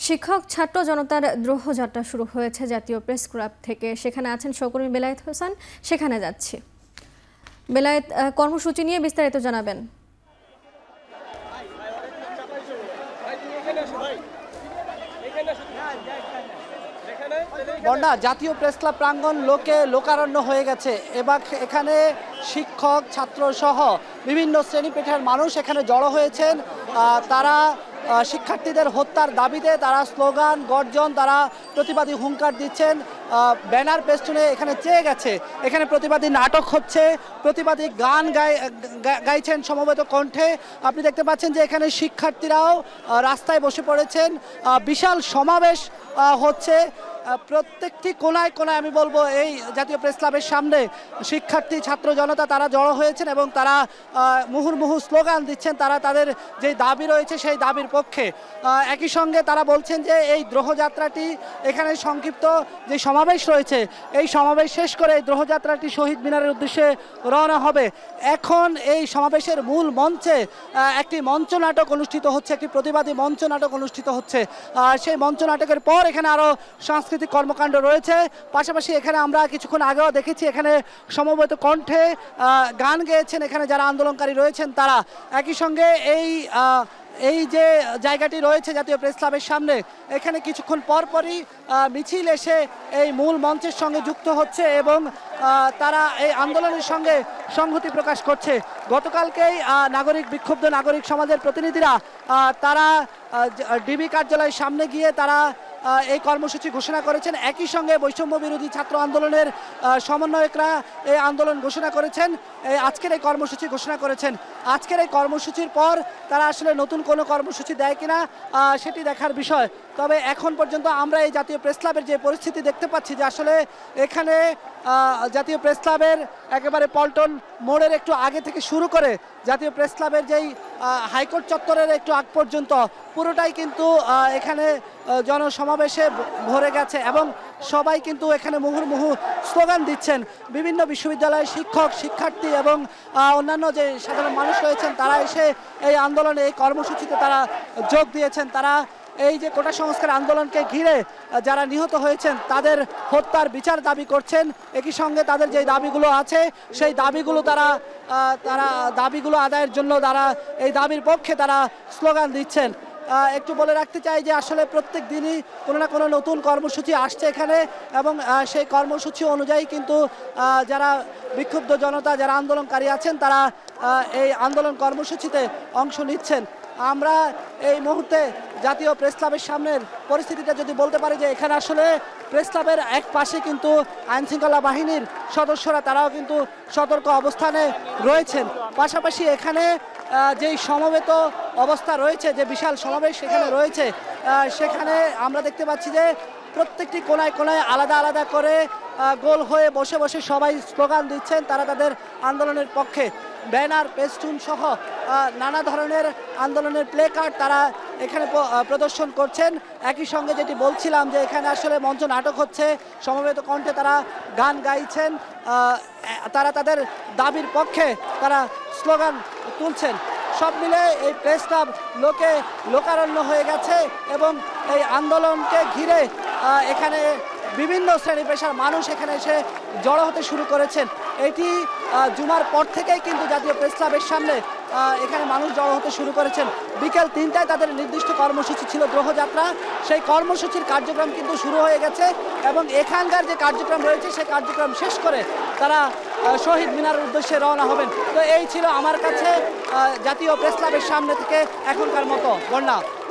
শিক্ষক ছাত্র জনতার দ্রোহ যাত্রা শুরু হয়েছে জাতীয় প্রেস ক্লাব থেকে। সেখানে আছেন সহকর্মী বেলায়েত হোসেন, সেখানে যাচ্ছি। বেলায়েত, কর্মসূচি নিয়ে বিস্তারিত জানাবেন। বন্যা জাতীয় প্রেস ক্লাব প্রাঙ্গণ লোকারণ্য হয়ে গেছে। এবার এখানে শিক্ষক ছাত্র সহ বিভিন্ন শ্রেণীপেশার মানুষ এখানে জড়ো হয়েছেন। তারা শিক্ষার্থীদের হত্যার দাবিতে তারা স্লোগান গর্জন, তারা প্রতিবাদী হুঙ্কার দিচ্ছেন। ব্যানার পেস্টুনে এখানে চেয়ে গেছে। এখানে প্রতিবাদী নাটক হচ্ছে, প্রতিবাদী গান গাইছেন সমবেত কণ্ঠে। আপনি দেখতে পাচ্ছেন যে এখানে শিক্ষার্থীরাও রাস্তায় বসে পড়েছেন। বিশাল সমাবেশ হচ্ছে প্রত্যেকটি কোনায় কোনায়। আমি বলবো এই জাতীয় প্রেস ক্লাবের সামনে শিক্ষার্থী ছাত্র জনতা তারা জড়ো হয়েছেন এবং তারা মুহুর্মুহু স্লোগান দিচ্ছেন। তারা তাদের যে দাবি রয়েছে সেই দাবির পক্ষে। একই সঙ্গে তারা বলছেন যে এই দ্রোহযাত্রাটি এখানে সংক্ষিপ্ত যে সমাবেশ রয়েছে, এই সমাবেশ শেষ করে এই দ্রোহযাত্রাটি শহীদ মিনারের উদ্দেশ্যে রওনা হবে। এখন এই সমাবেশের মূল মঞ্চে একটি মঞ্চনাটক অনুষ্ঠিত হচ্ছে, একটি প্রতিবাদী মঞ্চনাটক অনুষ্ঠিত হচ্ছে। সেই মঞ্চনাটকের পর এখানে আরও সাংস্কৃতিক কর্মকাণ্ড রয়েছে। পাশাপাশি এখানে আমরা কিছুক্ষণ আগেও দেখেছি এখানে সমবেত কণ্ঠে গান গেয়েছেন এখানে যারা আন্দোলনকারী রয়েছেন তারা। একই সঙ্গে এই যে জায়গাটি রয়েছে জাতীয় প্রেস ক্লাবের সামনে, এখানে কিছুক্ষণ পরপরই মিছিল এসে এই মূল মঞ্চের সঙ্গে যুক্ত হচ্ছে এবং তারা এই আন্দোলনের সঙ্গে সংহতি প্রকাশ করছে। গতকালকেই বিক্ষুব্ধ নাগরিক সমাজের প্রতিনিধিরা তারা ডিবি কার্যালয়ের সামনে গিয়ে তারা এই কর্মসূচি ঘোষণা করেছেন। একই সঙ্গে বৈষম্য বিরোধী ছাত্র আন্দোলনের সমন্বয়করা এই আন্দোলন ঘোষণা করেছেন, আজকের এই কর্মসূচি ঘোষণা করেছেন। আজকের এই কর্মসূচির পর তারা আসলে নতুন কোনো কর্মসূচি দেয় কিনা সেটি দেখার বিষয়। তবে এখন পর্যন্ত আমরা এই জাতীয় প্রেস ক্লাবের যে পরিস্থিতি দেখতে পাচ্ছি যে আসলে এখানে জাতীয় প্রেস ক্লাবের একেবারে পল্টন মোড়ের একটু আগে থেকে শুরু করে জাতীয় প্রেস ক্লাবের যেই হাইকোর্ট চত্বরের একটু আগ পর্যন্ত পুরোটাই কিন্তু এখানে জনসমাবেশে ভরে গেছে এবং সবাই কিন্তু এখানে মুহুর্মুহু স্লোগান দিচ্ছেন। বিভিন্ন বিশ্ববিদ্যালয়ের শিক্ষক শিক্ষার্থী এবং অন্যান্য যে সাধারণ মানুষ রয়েছেন তারা এসে এই আন্দোলনে এই কর্মসূচিতে তারা যোগ দিয়েছেন। তারা এই যে কোটা সংস্কার আন্দোলনকে ঘিরে যারা নিহত হয়েছেন তাদের হত্যার বিচার দাবি করছেন। একই সঙ্গে তাদের যে দাবিগুলো আছে সেই দাবিগুলো তারা দাবিগুলো আদায়ের জন্য তারা এই দাবির পক্ষে তারা স্লোগান দিচ্ছেন। একটু বলে রাখতে চাই যে আসলে প্রত্যেক দিনই কোনো না কোনো নতুন কর্মসূচি আসছে এখানে এবং সেই কর্মসূচি অনুযায়ী কিন্তু যারা বিক্ষুব্ধ জনতা যারা আন্দোলনকারী আছেন তারা এই আন্দোলন কর্মসূচিতে অংশ নিচ্ছেন। আমরা এই মুহূর্তে জাতীয় প্রেস ক্লাবের সামনের পরিস্থিতিটা যদি বলতে পারি যে এখানে আসলে প্রেস ক্লাবের এক পাশে কিন্তু আইনশৃঙ্খলা বাহিনীর সদস্যরা তারাও কিন্তু সতর্ক অবস্থানে রয়েছেন। পাশাপাশি এখানে যেই সমবেত অবস্থা রয়েছে, যে বিশাল সমাবেশ সেখানে রয়েছে, সেখানে আমরা দেখতে পাচ্ছি যে প্রত্যেকটি কোনায় কোনায় আলাদা আলাদা করে গোল হয়ে বসে বসে সবাই স্লোগান দিচ্ছেন। তারা তাদের আন্দোলনের পক্ষে ব্যানার পেস্টুন সহ নানা ধরনের আন্দোলনের প্লে কার্ড তারা এখানে প্রদর্শন করছেন। একই সঙ্গে যেটি বলছিলাম যে এখানে আসলে মঞ্চ নাটক হচ্ছে, সমবেত কণ্ঠে তারা গান গাইছেন, তারা তাদের দাবির পক্ষে তারা স্লোগান তুলছেন। সব মিলে এই প্রেস ক্লাব লোকারণ্য হয়ে গেছে এবং এই আন্দোলনকে ঘিরে এখানে বিভিন্ন শ্রেণী পেশার মানুষ এখানে এসে জড়ো হতে শুরু করেছেন। এটি জুমার পর থেকেই কিন্তু জাতীয় প্রেস ক্লাবের সামনে এখানে মানুষ জড়ো হতে শুরু করেছেন। বিকেল 3টায় তাদের নির্দিষ্ট কর্মসূচি ছিল দ্রোহযাত্রা, সেই কর্মসূচির কার্যক্রম কিন্তু শুরু হয়ে গেছে এবং এখানকার যে কার্যক্রম রয়েছে সেই কার্যক্রম শেষ করে তারা শহীদ মিনারের উদ্দেশ্যে রওনা হবেন। তো এই ছিল আমার কাছে জাতীয় প্রেস ক্লাবের সামনে থেকে এখনকার মতো বন্যা।